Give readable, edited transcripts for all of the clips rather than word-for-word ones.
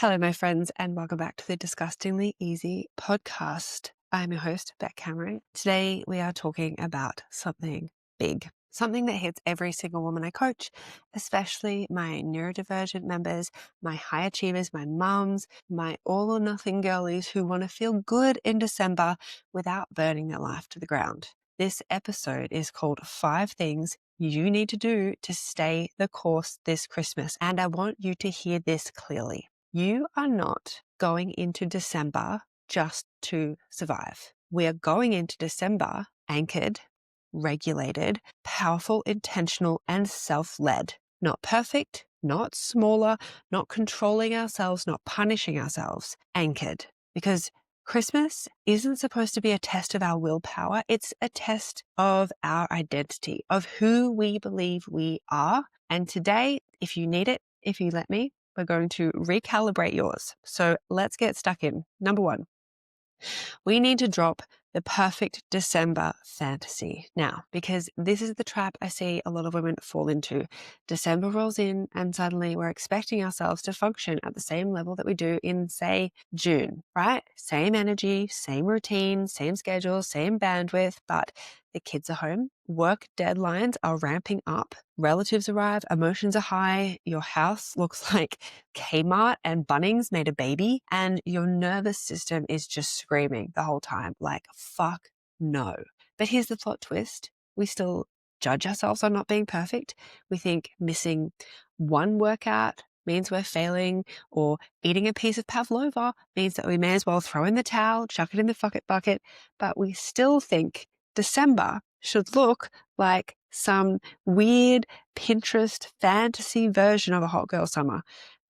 Hello, my friends, and welcome back to the Disgustingly Easy podcast. I'm your host, Bec Cameron. Today, we are talking about something big, something that hits every single woman I coach, especially my neurodivergent members, my high achievers, my mums, my all or nothing girlies who want to feel good in December without burning their life to the ground. This episode is called 5 Things You Need to Do to Stay the Course This Christmas, and I want you to hear this clearly. You are not going into December just to survive. We are going into December anchored, regulated, powerful, intentional, and self-led. Not perfect, not smaller, not controlling ourselves, not punishing ourselves. Anchored. Because Christmas isn't supposed to be a test of our willpower. It's a test of our identity, of who we believe we are. And today, if you need it, if you let me, we're going to recalibrate yours. So let's get stuck in. Number 1, we need to drop the perfect December fantasy now, because this is the trap I see a lot of women fall into. December rolls in and suddenly we're expecting ourselves to function at the same level that we do in, say, June, right? Same energy, same routine, same schedule, same bandwidth, but the kids are home, work deadlines are ramping up, relatives arrive, emotions are high, your house looks like Kmart and Bunnings made a baby, and your nervous system is just screaming the whole time, like, fuck no. But here's the plot twist. We still judge ourselves on not being perfect. We think missing one workout means we're failing, or eating a piece of pavlova means that we may as well throw in the towel, chuck it in the bucket, but we still think December should look like some weird Pinterest fantasy version of a hot girl summer.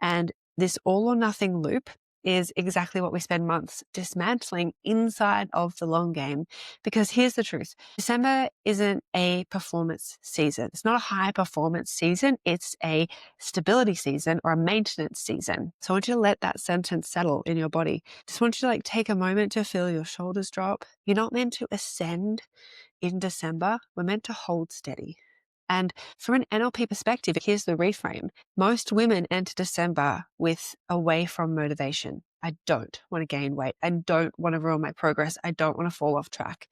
And this all or nothing loop is exactly what we spend months dismantling inside of the long game. Because here's the truth. December isn't a performance season. It's not a high performance season. It's a stability season or a maintenance season. So I want you to let that sentence settle in your body. Just want you to take a moment to feel your shoulders drop. You're not meant to ascend in December. We're meant to hold steady. And from an NLP perspective, here's the reframe. Most women enter December with away from motivation. I don't want to gain weight. I don't want to ruin my progress. I don't want to fall off track.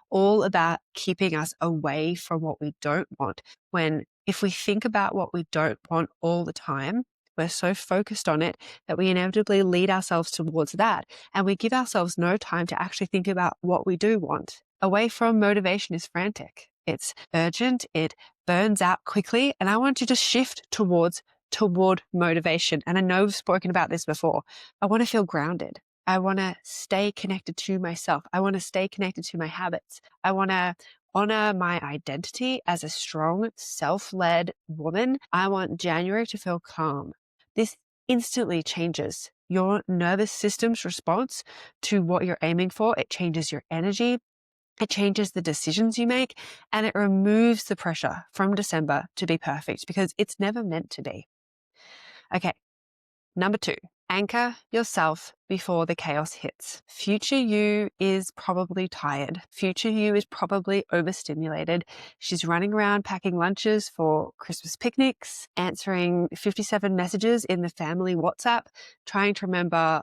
All about keeping us away from what we don't want. When if we think about what we don't want all the time, we're so focused on it that we inevitably lead ourselves towards that. And we give ourselves no time to actually think about what we do want. Away from motivation is frantic. It's urgent. It burns out quickly. And I want you to shift toward motivation. And I know we've spoken about this before. I want to feel grounded. I want to stay connected to myself. I want to stay connected to my habits. I want to honor my identity as a strong, self-led woman. I want January to feel calm. This instantly changes your nervous system's response to what you're aiming for. It changes your energy. It changes the decisions you make, and it removes the pressure from December to be perfect, because it's never meant to be. Okay, number 2, anchor yourself before the chaos hits. Future you is probably tired. Future you is probably overstimulated. She's running around packing lunches for Christmas picnics, answering 57 messages in the family WhatsApp, trying to remember,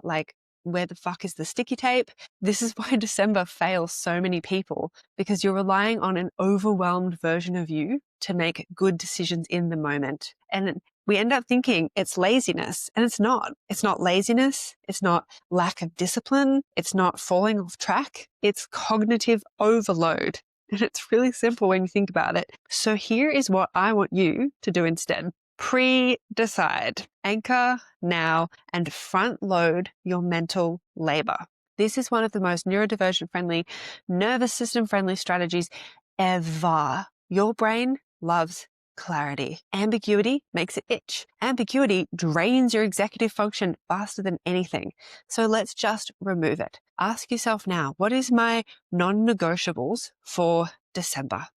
where the fuck is the sticky tape? This is why December fails so many people, because you're relying on an overwhelmed version of you to make good decisions in the moment. And we end up thinking it's laziness, and it's not. It's not laziness. It's not lack of discipline. It's not falling off track. It's cognitive overload. And it's really simple when you think about it. So here is what I want you to do instead. Pre-decide, anchor now, and front load your mental labor. This is one of the most neurodivergent friendly, nervous system friendly strategies ever. Your brain loves clarity. Ambiguity makes it itch. Ambiguity drains your executive function faster than anything. So let's just remove it. Ask yourself now, what is my non-negotiables for December?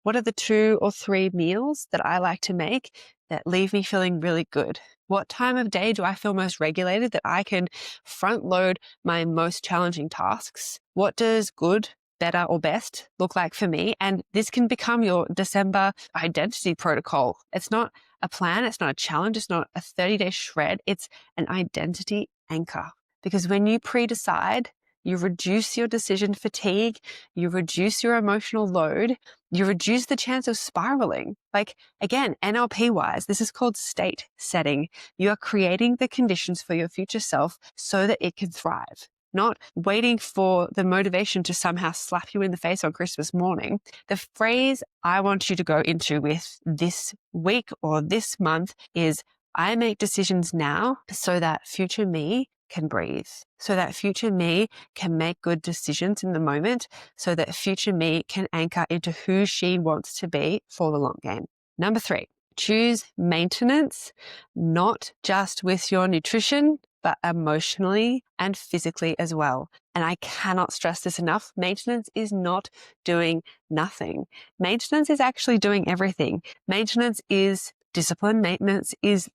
What are the 2 or 3 meals that I like to make that leave me feeling really good? What time of day do I feel most regulated that I can front load my most challenging tasks? What does good better or best look like for me? And this can become your December identity protocol. It's not a plan. It's not a challenge. It's not a 30-day shred. It's an identity anchor. Because when you pre-decide, you reduce your decision fatigue, you reduce your emotional load, you reduce the chance of spiraling. Like, again, NLP wise, this is called state setting. You are creating the conditions for your future self so that it can thrive, not waiting for the motivation to somehow slap you in the face on Christmas morning. The phrase I want you to go into with this week or this month is, I make decisions now so that future me can breathe, so that future me can make good decisions in the moment, so that future me can anchor into who she wants to be for the long game. Number 3, choose maintenance, not just with your nutrition, but emotionally and physically as well. And I cannot stress this enough. Maintenance is not doing nothing. Maintenance is actually doing everything. Maintenance is discipline. Maintenance is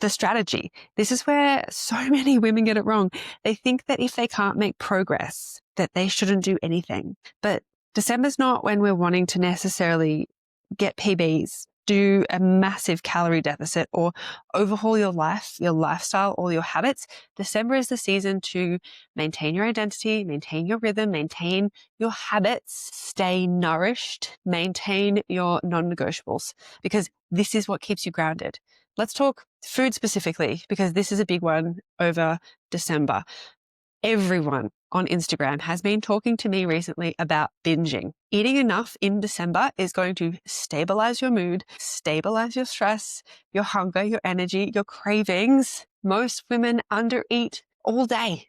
the strategy. This is where so many women get it wrong. They think that if they can't make progress, that they shouldn't do anything. But December's not when we're wanting to necessarily get PBs, do a massive calorie deficit, or overhaul your life, your lifestyle, or your habits. December is the season to maintain your identity, maintain your rhythm, maintain your habits, stay nourished, maintain your non-negotiables, because this is what keeps you grounded. Let's talk food specifically, because this is a big one over December. Everyone on Instagram has been talking to me recently about binging. Eating enough in December is going to stabilize your mood, stabilize your stress, your hunger, your energy, your cravings. Most women undereat all day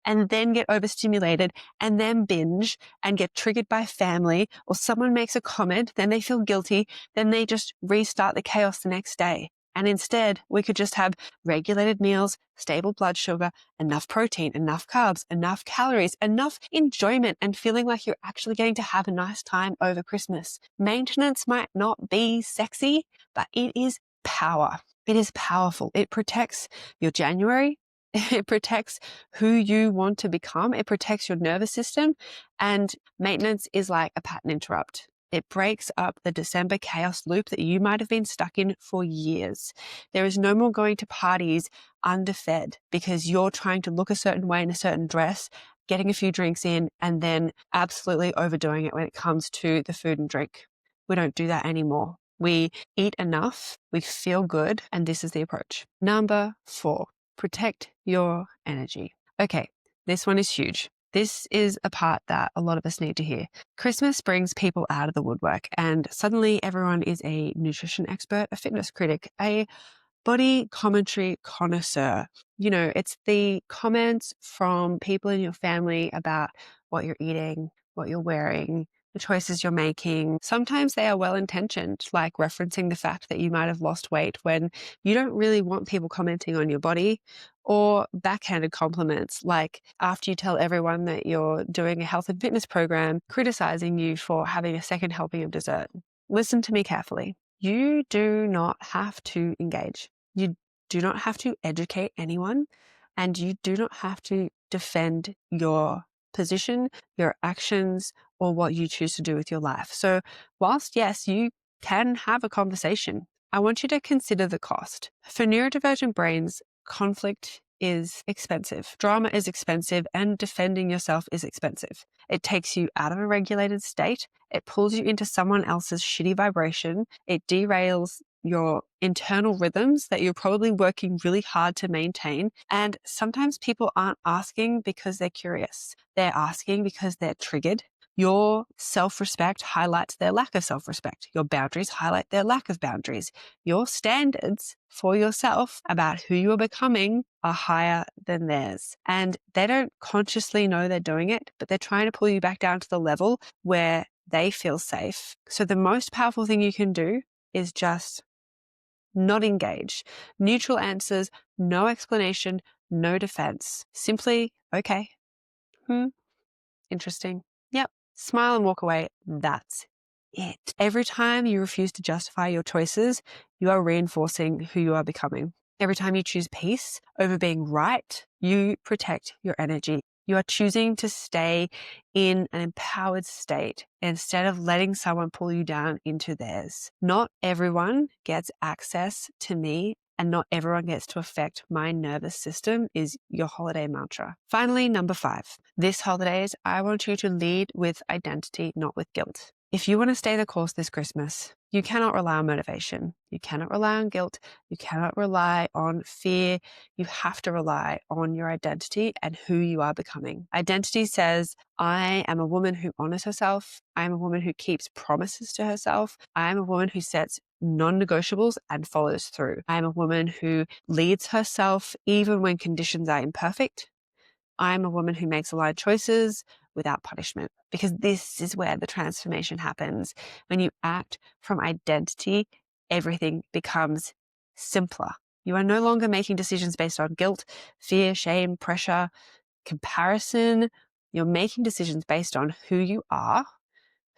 and then get overstimulated and then binge and get triggered by family, or someone makes a comment, then they feel guilty, then they just restart the chaos the next day. And instead, we could just have regulated meals, stable blood sugar, enough protein, enough carbs, enough calories, enough enjoyment, and feeling like you're actually getting to have a nice time over Christmas. Maintenance might not be sexy, but it is power. It is powerful. It protects your January. It protects who you want to become. It protects your nervous system. And maintenance is like a pattern interrupt. It breaks up the December chaos loop that you might have been stuck in for years. There is no more going to parties underfed because you're trying to look a certain way in a certain dress, getting a few drinks in, and then absolutely overdoing it when it comes to the food and drink. We don't do that anymore. We eat enough, we feel good, and this is the approach. Number 4, protect your energy. Okay, this one is huge. This is a part that a lot of us need to hear. Christmas brings people out of the woodwork, and suddenly everyone is a nutrition expert, a fitness critic, a body commentary connoisseur. You know, it's the comments from people in your family about what you're eating, what you're wearing, the choices you're making. Sometimes they are well-intentioned, like referencing the fact that you might have lost weight when you don't really want people commenting on your body, or backhanded compliments, like after you tell everyone that you're doing a health and fitness program, criticizing you for having a second helping of dessert. Listen to me carefully. You do not have to engage. You do not have to educate anyone, and you do not have to defend your position, your actions, or what you choose to do with your life. So whilst, yes, you can have a conversation, I want you to consider the cost. For neurodivergent brains, conflict is expensive. Drama is expensive, and defending yourself is expensive. It takes you out of a regulated state. It pulls you into someone else's shitty vibration. It derails your internal rhythms that you're probably working really hard to maintain. And sometimes people aren't asking because they're curious. They're asking because they're triggered. Your self-respect highlights their lack of self-respect. Your boundaries highlight their lack of boundaries. Your standards for yourself about who you are becoming are higher than theirs. And they don't consciously know they're doing it, but they're trying to pull you back down to the level where they feel safe. So the most powerful thing you can do is just not engage. Neutral answers, no explanation, no defense. Simply, okay, interesting. Yep. Smile and walk away. That's it. Every time you refuse to justify your choices, you are reinforcing who you are becoming. Every time you choose peace over being right, you protect your energy. You are choosing to stay in an empowered state instead of letting someone pull you down into theirs. Not everyone gets access to me, and not everyone gets to affect my nervous system is your holiday mantra. Finally, number 5. This holidays, I want you to lead with identity, not with guilt. If you want to stay the course this Christmas, you cannot rely on motivation. You cannot rely on guilt. You cannot rely on fear. You have to rely on your identity and who you are becoming. Identity says, I am a woman who honors herself. I am a woman who keeps promises to herself. I am a woman who sets non-negotiables and follows through. I am a woman who leads herself even when conditions are imperfect. I'm a woman who makes aligned choices without punishment, because this is where the transformation happens. When you act from identity, everything becomes simpler. You are no longer making decisions based on guilt, fear, shame, pressure, comparison. You're making decisions based on who you are,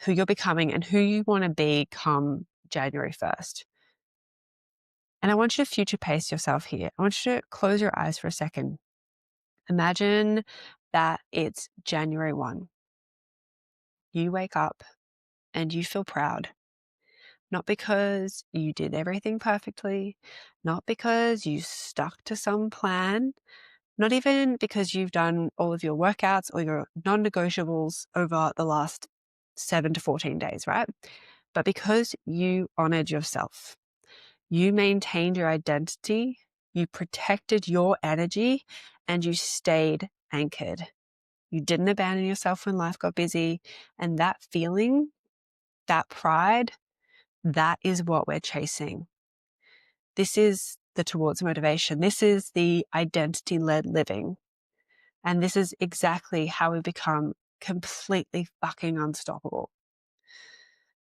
who you're becoming, and who you want to be come January 1st. And I want you to future pace yourself here. I want you to close your eyes for a second. Imagine that it's January 1. You wake up and you feel proud, not because you did everything perfectly, not because you stuck to some plan, not even because you've done all of your workouts or your non-negotiables over the last 7 to 14 days, right? But because you honored yourself. You maintained your identity, you protected your energy, and you stayed anchored. You didn't abandon yourself when life got busy. And that feeling, that pride, that is what we're chasing. This is the towards motivation. This is the identity-led living. And this is exactly how we become completely fucking unstoppable.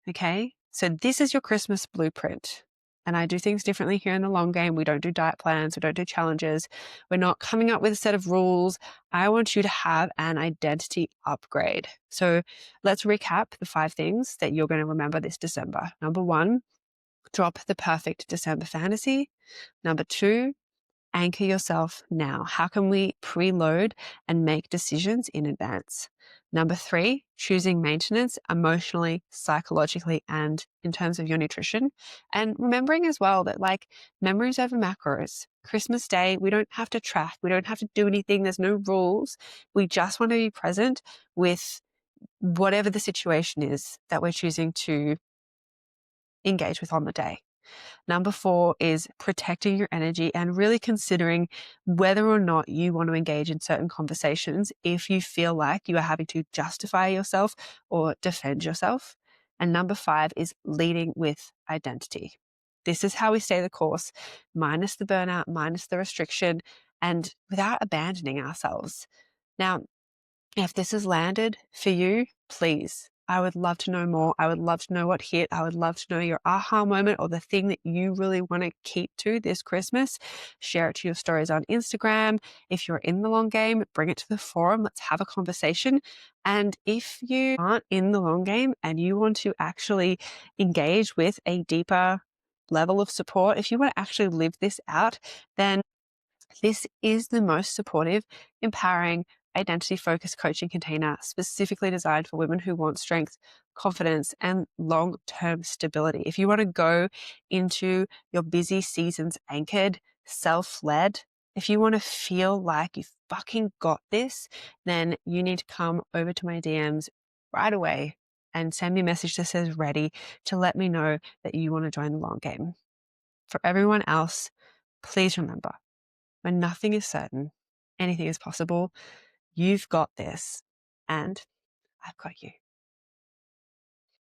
Okay? So this is your Christmas blueprint. And I do things differently here in the long game. We don't do diet plans. We don't do challenges. We're not coming up with a set of rules. I want you to have an identity upgrade. So let's recap the 5 things that you're going to remember this December. Number 1, drop the perfect December fantasy. Number 2, anchor yourself now. How can we preload and make decisions in advance? Number 3, choosing maintenance emotionally, psychologically, and in terms of your nutrition. And remembering as well that memories over macros. Christmas Day, we don't have to track. We don't have to do anything. There's no rules. We just want to be present with whatever the situation is that we're choosing to engage with on the day. Number 4 is protecting your energy and really considering whether or not you want to engage in certain conversations if you feel like you are having to justify yourself or defend yourself. And number 5 is leading with identity. This is how we stay the course, minus the burnout, minus the restriction, and without abandoning ourselves. Now, if this has landed for you, please, I would love to know more. I would love to know what hit. I would love to know your aha moment or the thing that you really want to keep to this Christmas. Share it to your stories on Instagram. If you're in the long game, bring it to the forum. Let's have a conversation. And if you aren't in the long game and you want to actually engage with a deeper level of support, if you want to actually live this out, then this is the most supportive, empowering, identity-focused coaching container specifically designed for women who want strength, confidence, and long-term stability. If you want to go into your busy seasons anchored, self-led, if you want to feel like you fucking got this, then you need to come over to my DMs right away and send me a message that says ready to let me know that you want to join the long game. For everyone else, please remember, when nothing is certain, anything is possible. You've got this, and I've got you.